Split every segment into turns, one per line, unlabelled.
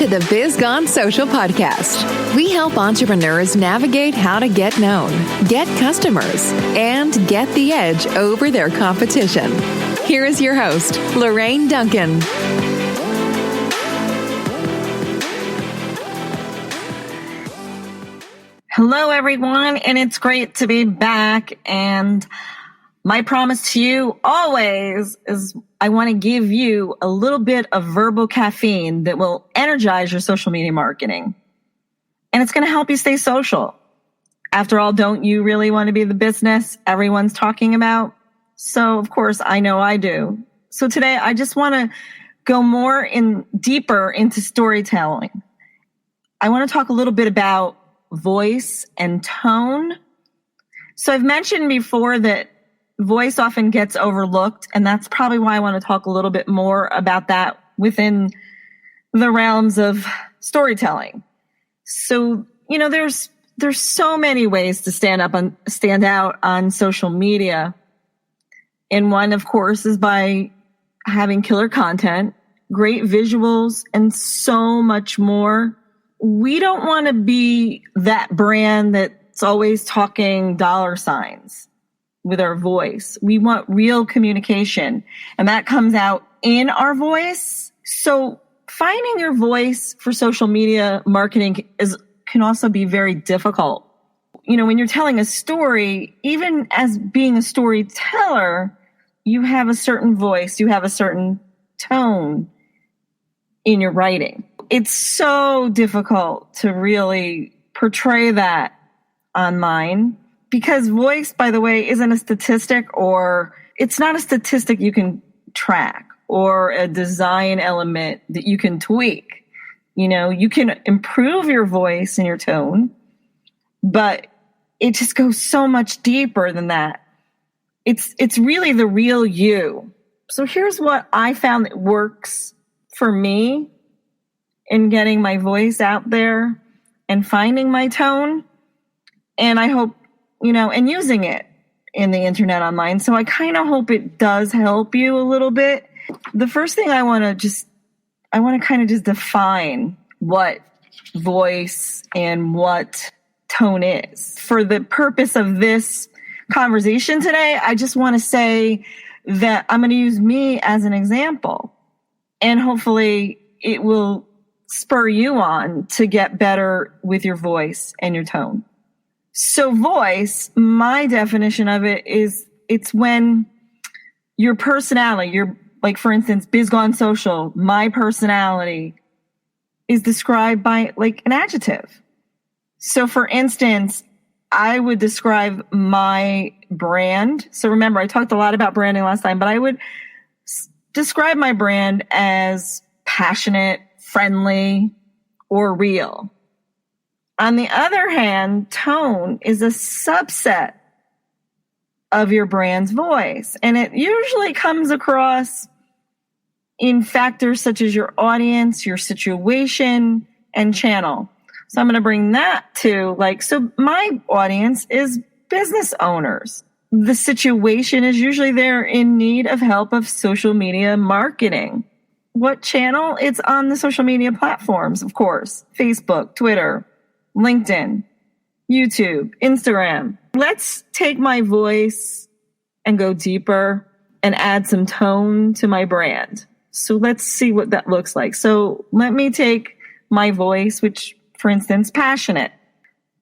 to the Biz Gone Social podcast. We help entrepreneurs navigate how to get known, get customers, and get the edge over their competition. Here is your host, Lorraine Duncan.
Hello, everyone, and it's great to be back. And my promise to you always is I want to give you a little bit of verbal caffeine that will energize your social media marketing. And it's going to help you stay social. After all, don't you really want to be the business everyone's talking about? So, of course, I know I do. So today, I just want to go deeper into storytelling. I want to talk a little bit about voice and tone. So I've mentioned before that voice often gets overlooked, and that's probably why I want to talk a little bit more about that within the realms of storytelling. So, there's so many ways to stand out on social media. And one, of course, is by having killer content, great visuals, and so much more. We don't want to be that brand that's always talking dollar signs with our voice. We want real communication, and that comes out in our voice. So finding your voice for social media marketing can also be very difficult. When you're telling a story, even as being a storyteller, you have a certain voice, you have a certain tone in your writing. It's so difficult to really portray that online because voice, by the way, isn't a statistic, or it's not a statistic you can track or a design element that you can tweak. You can improve your voice and your tone, but it just goes so much deeper than that. It's really the real you. So here's what I found that works for me in getting my voice out there and finding my tone. And I hope, and using it in the internet online. So I kind of hope it does help you a little bit. The first thing I want to kind of just define what voice and what tone is. For the purpose of this conversation today, I just want to say that I'm going to use me as an example, and hopefully it will spur you on to get better with your voice and your tone. So voice, my definition of it is it's when your personality, like for instance, Biz Gone Social, my personality is described by like an adjective. So for instance, I would describe my brand. So remember, I talked a lot about branding last time, but I would describe my brand as passionate, friendly, or real. On the other hand, tone is a subset of your brand's voice, and it usually comes across in factors such as your audience, your situation, and channel. So I'm going to bring that to so my audience is business owners. The situation is usually they're in need of help of social media marketing. What channel? It's on the social media platforms, of course. Facebook, Twitter, LinkedIn, YouTube, Instagram. Let's take my voice and go deeper and add some tone to my brand. So let's see what that looks like. So let me take my voice, which, for instance, passionate.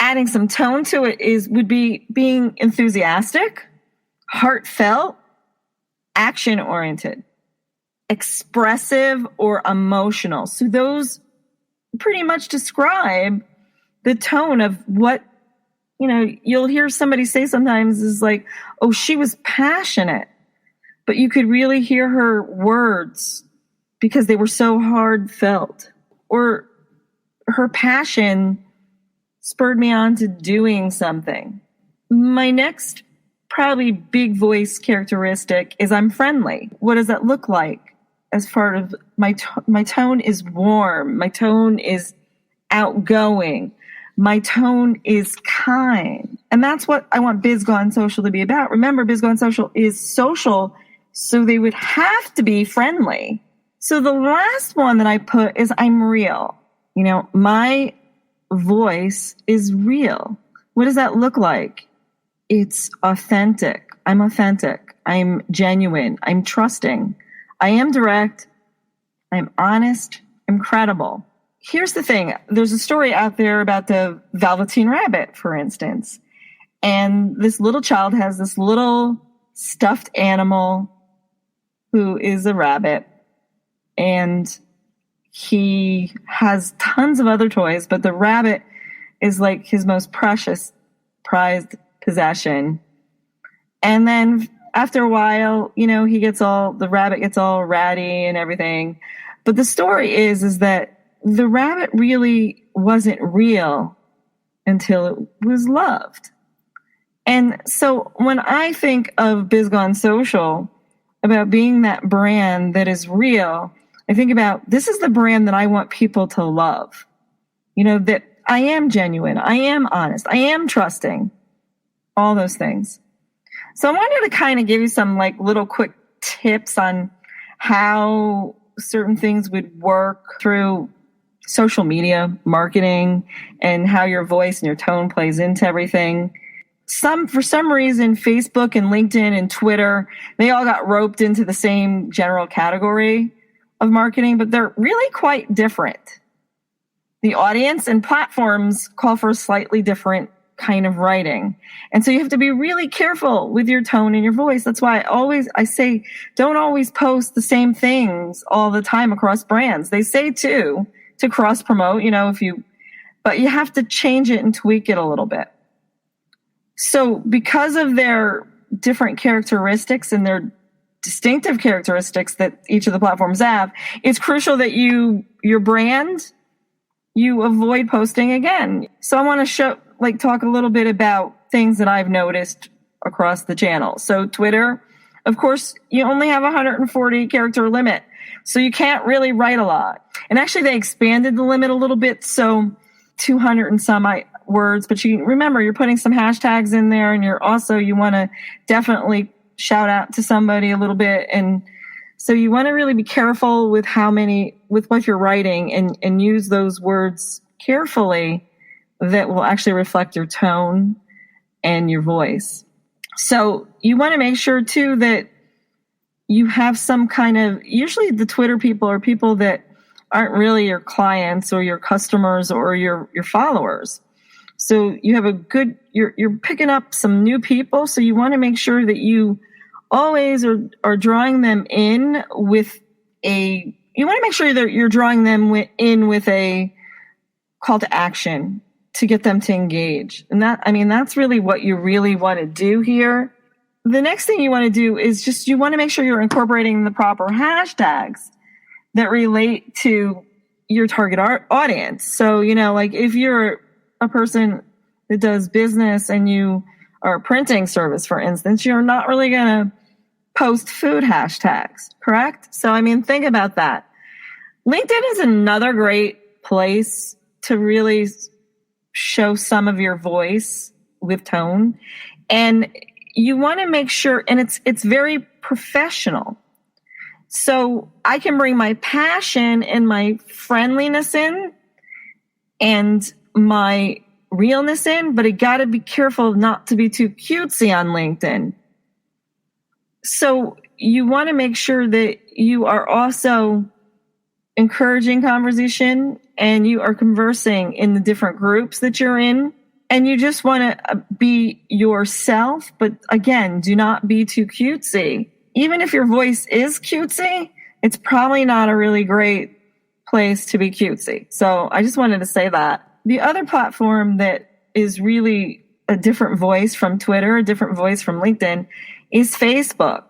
Adding some tone to it would be being enthusiastic, heartfelt, action-oriented, expressive, or emotional. So those pretty much describe the tone of what, you'll hear somebody say sometimes is like, oh, she was passionate, but you could really hear her words because they were so heartfelt, or her passion spurred me on to doing something. My next probably big voice characteristic is I'm friendly. What does that look like? As part of my tone is warm. My tone is outgoing. My tone is kind. And that's what I want Biz Gone Social to be about. Remember, Biz Gone Social is social, so they would have to be friendly. So the last one that I put is I'm real. My voice is real. What does that look like? It's authentic. I'm authentic. I'm genuine. I'm trusting. I am direct. I'm honest. I'm credible. Here's the thing. There's a story out there about the Velveteen Rabbit, for instance. And this little child has this little stuffed animal who is a rabbit. And he has tons of other toys, but the rabbit is like his most precious, prized possession. And then after a while, the rabbit gets all ratty and everything. But the story is that the rabbit really wasn't real until it was loved. And so when I think of Biz Gone Social, about being that brand that is real, I think about, this is the brand that I want people to love. That I am genuine, I am honest, I am trusting, all those things. So I wanted to kind of give you some little quick tips on how certain things would work through social media marketing and how your voice and your tone plays into everything. For some reason, Facebook and LinkedIn and Twitter, they all got roped into the same general category of marketing, but they're really quite different. The audience and platforms call for a slightly different kind of writing. And so you have to be really careful with your tone and your voice. That's why I say, don't always post the same things all the time across brands. They say to cross promote, but you have to change it and tweak it a little bit. So because of their different characteristics and their distinctive characteristics that each of the platforms have, it's crucial that you avoid posting again. So I want to talk a little bit about things that I've noticed across the channel. So Twitter, of course, you only have 140 character limit, so you can't really write a lot. And actually they expanded the limit a little bit, so 200 and some words, but remember, you're putting some hashtags in there, and you want to definitely shout out to somebody a little bit. And so you want to really be careful with what you're writing, and use those words carefully that will actually reflect your tone and your voice. So you want to make sure too that you have some kind of, usually the Twitter people are people that aren't really your clients or your customers or your followers. So you have you're picking up some new people. So you want to make sure that you always are drawing them in with you want to make sure that you're drawing them in with a call to action to get them to engage. And that's really what you really want to do here. The next thing you want to do is you want to make sure you're incorporating the proper hashtags that relate to your target audience. So, if you're a person that does business and you are a printing service, for instance, you're not really going to post food hashtags, correct? So, think about that. LinkedIn is another great place to really show some of your voice with tone. And you want to make sure, and it's very professional. So I can bring my passion and my friendliness in and my realness in, but I got to be careful not to be too cutesy on LinkedIn. So you want to make sure that you are also encouraging conversation and you are conversing in the different groups that you're in. And you just want to be yourself, but again, do not be too cutesy. Even if your voice is cutesy, it's probably not a really great place to be cutesy. So I just wanted to say that. The other platform that is really a different voice from Twitter, a different voice from LinkedIn, is Facebook.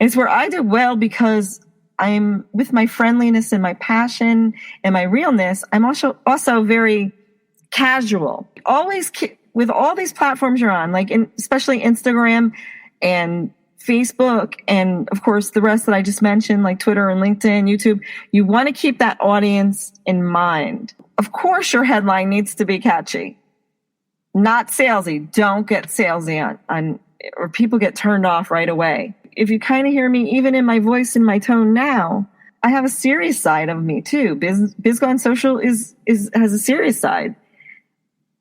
It's where I do well because I'm with my friendliness and my passion and my realness. I'm also very casual. Always with all these platforms you're on, especially Instagram and Facebook, and of course the rest that I just mentioned, like Twitter and LinkedIn, YouTube, you want to keep that audience in mind. Of course, your headline needs to be catchy, not salesy. Don't get salesy on or people get turned off right away. If you kind of hear me, even in my voice and my tone now, I have a serious side of me too. Biz Gone Social has a serious side.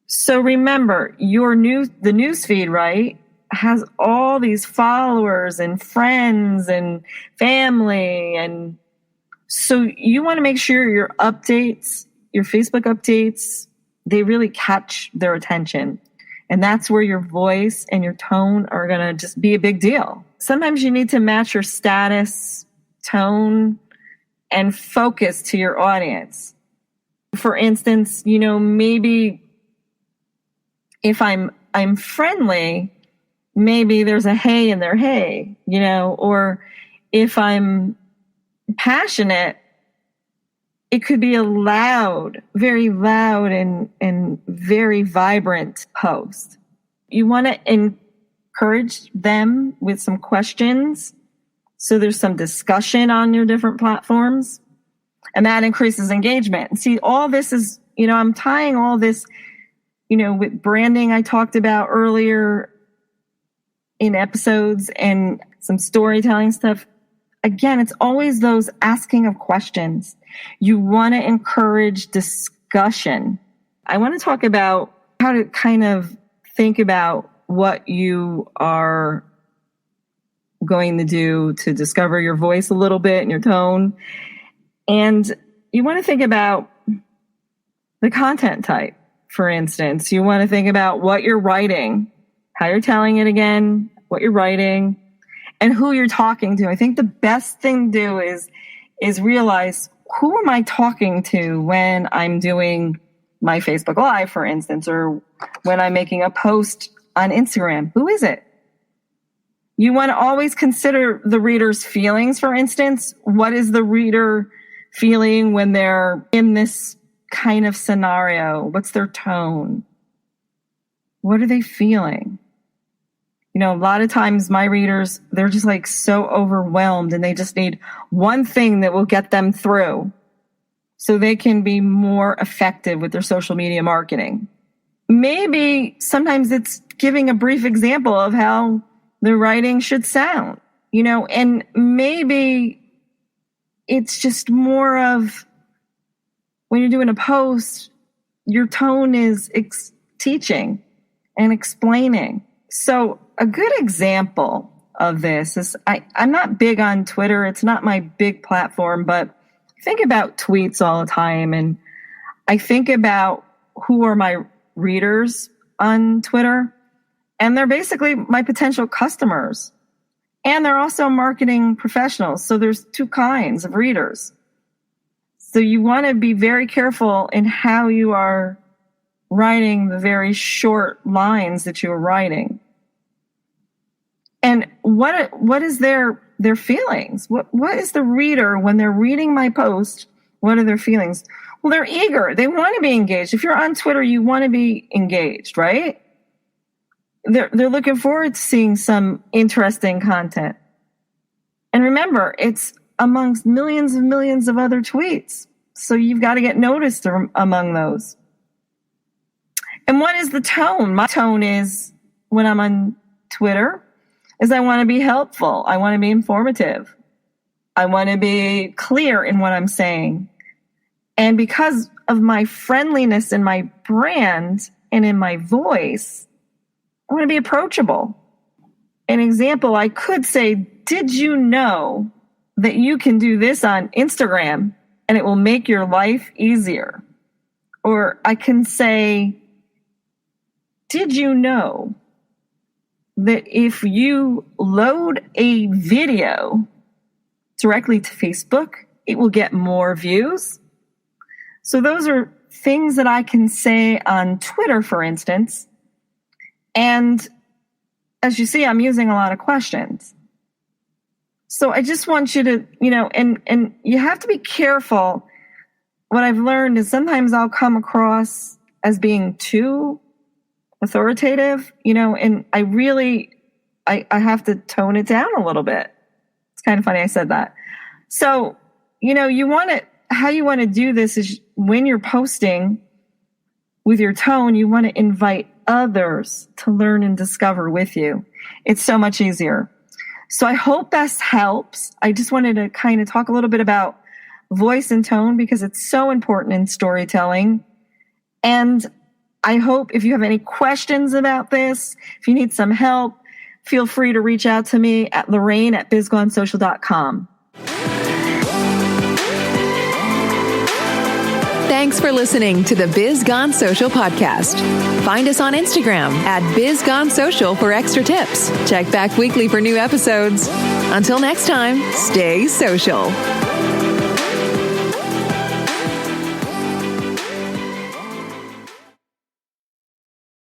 So remember, the news feed, right, has all these followers and friends and family. And so you want to make sure your updates, your Facebook updates, they really catch their attention. And that's where your voice and your tone are going to just be a big deal. Sometimes you need to match your status, tone, and focus to your audience. For instance, maybe if I'm friendly, maybe there's a hey in their hey, or if I'm passionate, it could be a very loud and very vibrant post. You want to encourage them with some questions. So there's some discussion on your different platforms, and that increases engagement. And see, all this is, I'm tying all this, with branding I talked about earlier in episodes and some storytelling stuff. Again, it's always those asking of questions. You want to encourage discussion. I want to talk about how to kind of think about what you are going to do to discover your voice a little bit and your tone. And you want to think about the content type. For instance, you want to think about what you're writing, how you're telling it again, what you're writing, and who you're talking to. I think the best thing to do is realize, who am I talking to when I'm doing my Facebook Live, for instance, or when I'm making a post on Instagram? Who is it? You want to always consider the reader's feelings, for instance. What is the reader feeling when they're in this kind of scenario? What's their tone? What are they feeling? A lot of times my readers, they're just like so overwhelmed, and they just need one thing that will get them through so they can be more effective with their social media marketing. Maybe sometimes it's giving a brief example of how the writing should sound, and maybe it's just more of, when you're doing a post, your tone is teaching and explaining. So a good example of this is, I'm not big on Twitter. It's not my big platform, but I think about tweets all the time. And I think about who are my readers on Twitter. And they're basically my potential customers. And they're also marketing professionals. So there's two kinds of readers. So you want to be very careful in how you are writing the very short lines that you are writing. And what is their feelings? What is the reader when they're reading my post? What are their feelings? Well, they're eager. They want to be engaged. If you're on Twitter, you want to be engaged, right? They're looking forward to seeing some interesting content. And remember, it's amongst millions and millions of other tweets. So you've got to get noticed among those. And what is the tone? My tone is, when I'm on Twitter, is I want to be helpful. I want to be informative. I want to be clear in what I'm saying. And because of my friendliness in my brand and in my voice, I want to be approachable. An example, I could say, did you know that you can do this on Instagram and it will make your life easier? Or I can say, did you know that if you load a video directly to Facebook, it will get more views? So those are things that I can say on Twitter, for instance. And as you see, I'm using a lot of questions. So I just want you to, and you have to be careful. What I've learned is sometimes I'll come across as being too authoritative, and I have to tone it down a little bit. It's kind of funny I said that. So, how you want to do this is, when you're posting with your tone, you want to invite others to learn and discover with you. It's so much easier. So I hope this helps. I just wanted to kind of talk a little bit about voice and tone because it's so important in storytelling. And I hope if you have any questions about this, if you need some help, feel free to reach out to me at Lorraine@bizgonesocial.com.
Thanks for listening to the Biz Gone Social podcast. Find us on Instagram at Biz Gone Social for extra tips. Check back weekly for new episodes. Until next time, stay social.